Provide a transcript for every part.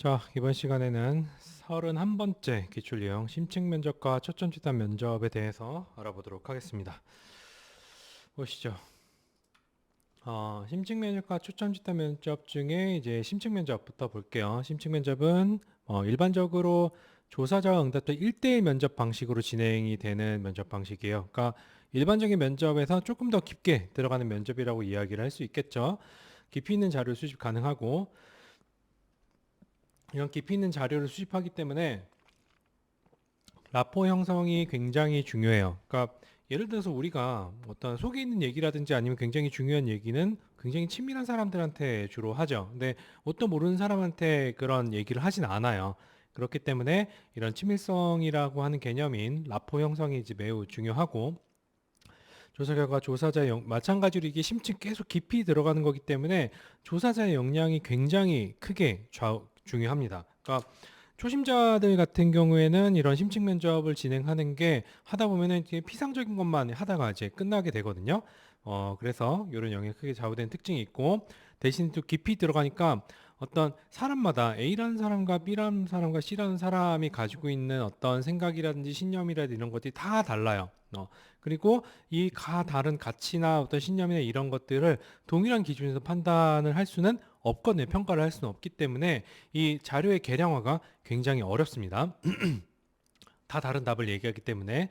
자, 이번 시간에는 31번째 기출유형 심층면접과 초점집단 면접에 대해서 알아보도록 하겠습니다. 보시죠. 심층면접과 초점집단 면접 중에 이제 심층면접부터 볼게요. 심층면접은 일반적으로 조사자와 응답자 1대1 면접 방식으로 진행이 되는 면접 방식이에요. 그러니까 일반적인 면접에서 조금 더 깊게 들어가는 면접이라고 이야기를 할 수 있겠죠. 깊이 있는 자료를 수집 가능하고 이런 깊이 있는 자료를 수집하기 때문에 라포 형성이 굉장히 중요해요. 그러니까 예를 들어서 우리가 어떤 속에 있는 얘기라든지 아니면 굉장히 중요한 얘기는 굉장히 친밀한 사람들한테 주로 하죠. 근데 뭣도 모르는 사람한테 그런 얘기를 하진 않아요. 그렇기 때문에 이런 친밀성이라고 하는 개념인 라포 형성이 이제 매우 중요하고, 조사 결과 마찬가지로 이게 심층 계속 깊이 들어가는 거기 때문에 조사자의 역량이 굉장히 크게 중요합니다. 그러니까 초심자들 같은 경우에는 이런 심층 면접을 진행하는 게 하다 보면은 이게 피상적인 것만 하다가 이제 끝나게 되거든요. 그래서 이런 영역이 크게 좌우되는 특징이 있고, 대신 또 깊이 들어가니까 어떤 사람마다 A라는 사람과 B라는 사람과 C라는 사람이 가지고 있는 어떤 생각이라든지 신념이라든지 이런 것들이 다 달라요. 그리고 이 다른 가치나 어떤 신념이나 이런 것들을 동일한 기준에서 판단을 할 수는 없거든요. 평가를 할 수는 없기 때문에 이 자료의 개량화가 굉장히 어렵습니다. 다 다른 답을 얘기하기 때문에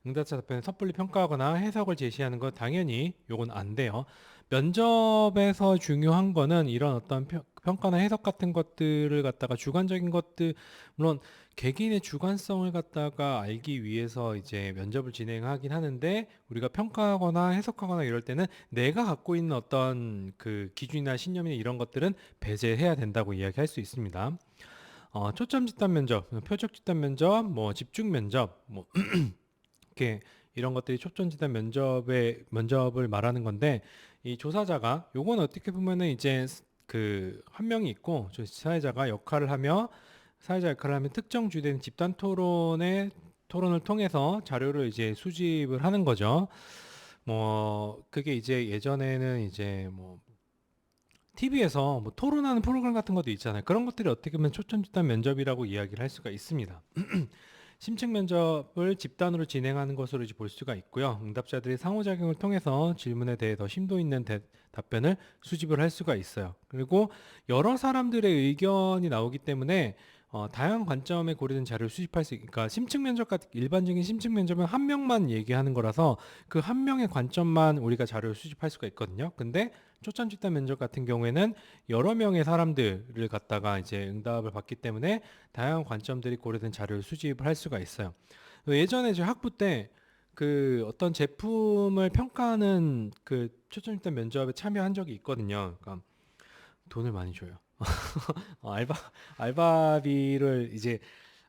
응답자 답변을 섣불리 평가하거나 해석을 제시하는 건 당연히 요건 안 돼요. 면접에서 중요한 거는 이런 어떤 평가나 해석 같은 것들을 갖다가 주관적인 것들, 물론 개개인의 주관성을 갖다가 알기 위해서 이제 면접을 진행하긴 하는데, 우리가 평가하거나 해석하거나 이럴 때는 내가 갖고 있는 어떤 그 기준이나 신념이나 이런 것들은 배제해야 된다고 이야기할 수 있습니다. 초점 집단 면접, 표적 집단 면접, 뭐 집중 면접, 뭐 이렇게 이런 것들이 초점 집단 면접을 말하는 건데, 이 조사자가 요건 어떻게 보면은 이제 그 한 명이 있고 사회자 역할을 하며 특정 주된 집단 토론을 통해서 자료를 이제 수집을 하는 거죠. 뭐 그게 이제 예전에는 이제 뭐 TV에서 뭐 토론하는 프로그램 같은 것도 있잖아요. 그런 것들이 어떻게 보면 초점 집단 면접이라고 이야기를 할 수가 있습니다. 심층 면접을 집단으로 진행하는 것으로 이제 볼 수가 있고요. 응답자들이 상호작용을 통해서 질문에 대해 더 심도 있는 답변을 수집을 할 수가 있어요. 그리고 여러 사람들의 의견이 나오기 때문에 다양한 관점에 고려된 자료를 수집할 수 있으니까, 심층 면접 같은 일반적인 심층 면접은 한 명만 얘기하는 거라서 그 한 명의 관점만 우리가 자료를 수집할 수가 있거든요. 근데 초점 집단 면접 같은 경우에는 여러 명의 사람들을 갖다가 이제 응답을 받기 때문에 다양한 관점들이 고려된 자료를 수집을 할 수가 있어요. 예전에 제 학부 때 그 어떤 제품을 평가하는 그 초점 집단 면접에 참여한 적이 있거든요. 그러니까 돈을 많이 줘요. 알바비를 이제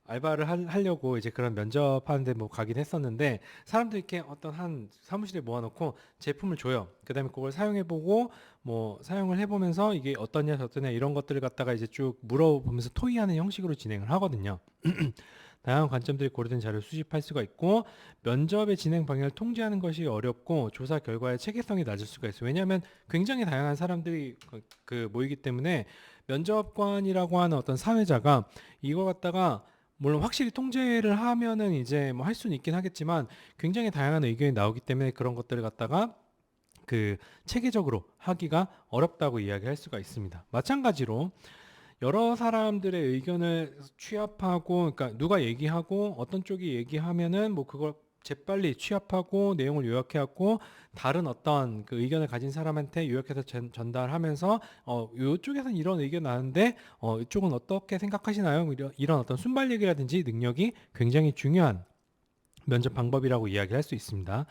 알바를 하려고 이제 그런 면접하는데 뭐 가긴 했었는데, 사람들이 이렇게 어떤 한 사무실에 모아놓고 제품을 줘요. 그다음에 그걸 사용해보고 뭐 사용을 해보면서 이게 어떠냐 저떠냐 이런 것들을 갖다가 이제 쭉 물어보면서 토의하는 형식으로 진행을 하거든요. 다양한 관점들이 고려된 자료를 수집할 수가 있고, 면접의 진행 방향을 통제하는 것이 어렵고 조사 결과의 체계성이 낮을 수가 있어요. 왜냐하면 굉장히 다양한 사람들이 모이기 때문에 면접관이라고 하는 어떤 사회자가 이거 갖다가 물론 확실히 통제를 하면은 이제 뭐 할 수는 있긴 하겠지만, 굉장히 다양한 의견이 나오기 때문에 그런 것들을 갖다가 그 체계적으로 하기가 어렵다고 이야기할 수가 있습니다. 마찬가지로 여러 사람들의 의견을 취합하고, 그러니까 누가 얘기하고 어떤 쪽이 얘기하면은 뭐 그걸 재빨리 취합하고 내용을 요약해갖고 다른 어떤 그 의견을 가진 사람한테 요약해서 전달하면서 이쪽에서는 이런 의견 나는데 이쪽은 어떻게 생각하시나요? 뭐 이런 어떤 순발 얘기라든지 능력이 굉장히 중요한 면접 방법이라고 이야기할 수 있습니다.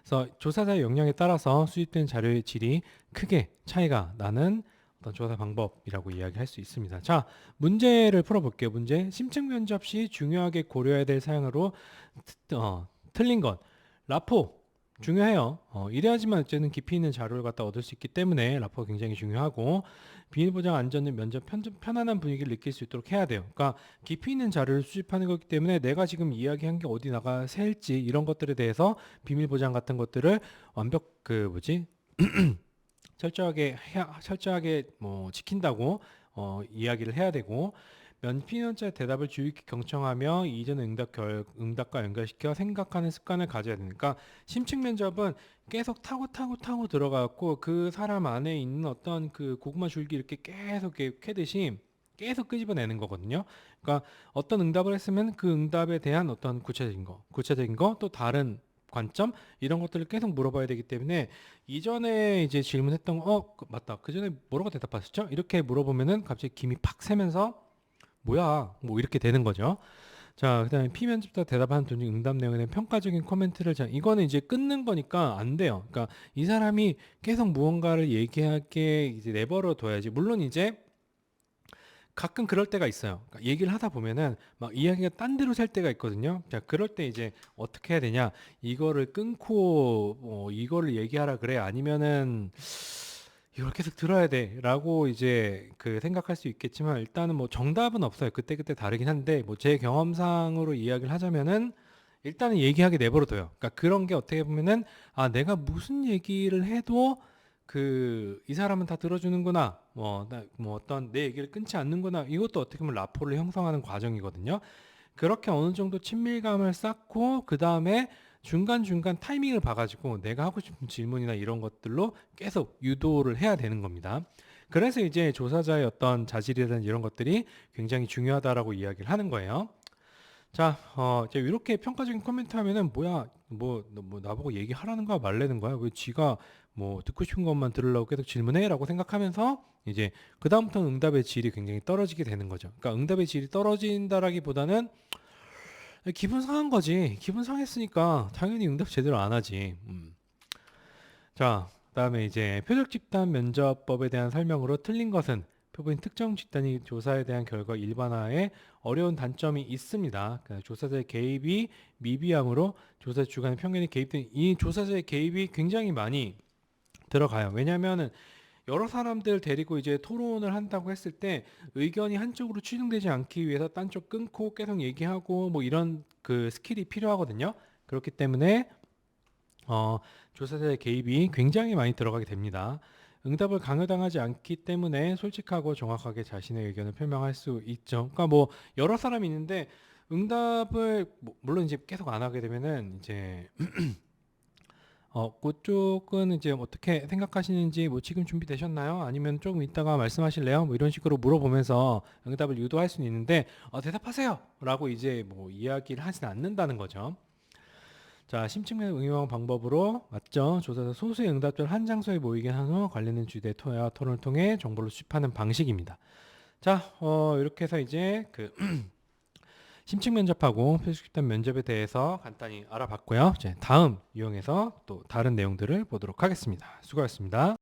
그래서 조사자의 역량에 따라서 수집된 자료의 질이 크게 차이가 나는 어떤 조사 방법이라고 이야기할 수 있습니다. 자, 문제를 풀어볼게요. 문제. 심층 면접 시 중요하게 고려해야 될 사항으로 틀린 것. 라포. 중요해요. 이래야지만 어쨌든 깊이 있는 자료를 갖다 얻을 수 있기 때문에 라포가 굉장히 중요하고, 비밀 보장 안전은 면접 편안한 분위기를 느낄 수 있도록 해야 돼요. 그러니까 깊이 있는 자료를 수집하는 거기 때문에 내가 지금 이야기한 게 어디 나가 새일지 이런 것들에 대해서 비밀 보장 같은 것들을 완벽 철저하게 뭐 지킨다고 이야기를 해야 되고, 피면자의 대답을 주의 깊게 경청하며 이전의 응답과 연결시켜 생각하는 습관을 가져야 되니까 심층 면접은 계속 타고 들어가고 그 사람 안에 있는 어떤 그 고구마 줄기 이렇게 계속 이렇게 캐듯이 계속 끄집어내는 거거든요. 그러니까 어떤 응답을 했으면 그 응답에 대한 어떤 구체적인 거, 또 다른 관점 이런 것들을 계속 물어봐야 되기 때문에 이전에 이제 질문했던 맞다. 그 전에 뭐라고 대답하셨죠? 이렇게 물어보면은 갑자기 김이 팍 새면서 뭐야 뭐 이렇게 되는 거죠. 자, 그다음에 피면집자 대답하는 도중 응답 내용에 대한 평가적인 코멘트를 이거는 이제 끊는 거니까 안 돼요. 그러니까 이 사람이 계속 무언가를 얘기하게 이제 내버려 둬야지. 물론 이제 가끔 그럴 때가 있어요. 그러니까 얘기를 하다 보면은 막 이야기가 딴 데로 셀 때가 있거든요. 자, 그럴 때 이제 어떻게 해야 되냐? 이거를 끊고 이거를 얘기하라 그래? 아니면은 이걸 계속 들어야 돼라고 이제 그 생각할 수 있겠지만 일단은 뭐 정답은 없어요. 그때그때 다르긴 한데 뭐 제 경험상으로 이야기를 하자면은 일단은 얘기하게 내버려둬요. 그러니까 그런 게 어떻게 보면은 내가 무슨 얘기를 해도 그 이 사람은 다 들어주는구나. 뭐 어떤 내 얘기를 끊지 않는구나. 이것도 어떻게 보면 라포를 형성하는 과정이거든요. 그렇게 어느 정도 친밀감을 쌓고 그 다음에 중간중간 타이밍을 봐가지고 내가 하고 싶은 질문이나 이런 것들로 계속 유도를 해야 되는 겁니다. 그래서 이제 조사자의 어떤 자질이라든 이런 것들이 굉장히 중요하다라고 이야기를 하는 거예요. 자, 이제 이렇게 평가적인 코멘트 하면은 뭐야, 뭐 나보고 얘기하라는 거야, 말라는 거야? 왜 지가 뭐 듣고 싶은 것만 들으려고 계속 질문해라고 생각하면서 이제 그 다음부터는 응답의 질이 굉장히 떨어지게 되는 거죠. 그러니까 응답의 질이 떨어진다라기보다는 기분 상한 거지. 기분 상했으니까 당연히 응답 제대로 안 하지. 자, 그다음에 이제 표적 집단 면접법에 대한 설명으로 틀린 것은 표본 특정 집단이 조사에 대한 결과 일반화에 어려운 단점이 있습니다. 그러니까 조사자의 개입이 미비함으로 조사 주관의 편견이 개입된 이 조사자의 개입이 굉장히 많이 들어가요. 왜냐하면은 여러 사람들 데리고 이제 토론을 한다고 했을 때 의견이 한쪽으로 추진되지 않기 위해서 딴 쪽 끊고 계속 얘기하고 뭐 이런 그 스킬이 필요하거든요. 그렇기 때문에 조사자의 개입이 굉장히 많이 들어가게 됩니다. 응답을 강요당하지 않기 때문에 솔직하고 정확하게 자신의 의견을 표명할 수 있죠. 그러니까 뭐 여러 사람이 있는데 응답을 물론 이제 계속 안 하게 되면은 이제 그쪽은 이제 어떻게 생각하시는지 뭐 지금 준비되셨나요? 아니면 조금 이따가 말씀하실래요? 뭐 이런 식으로 물어보면서 응답을 유도할 수는 있는데 대답하세요! 라고 이제 뭐 이야기를 하진 않는다는 거죠. 자, 심층면 응용 방법으로 맞죠? 조사자 소수의 응답자를 한 장소에 모이게 한 후 관련된 주제 토론을 통해 정보를 수집하는 방식입니다. 자, 이렇게 해서 이제 그 심층 면접하고 표식 집단 면접에 대해서 간단히 알아봤고요. 이제 다음 이용해서 또 다른 내용들을 보도록 하겠습니다. 수고하셨습니다.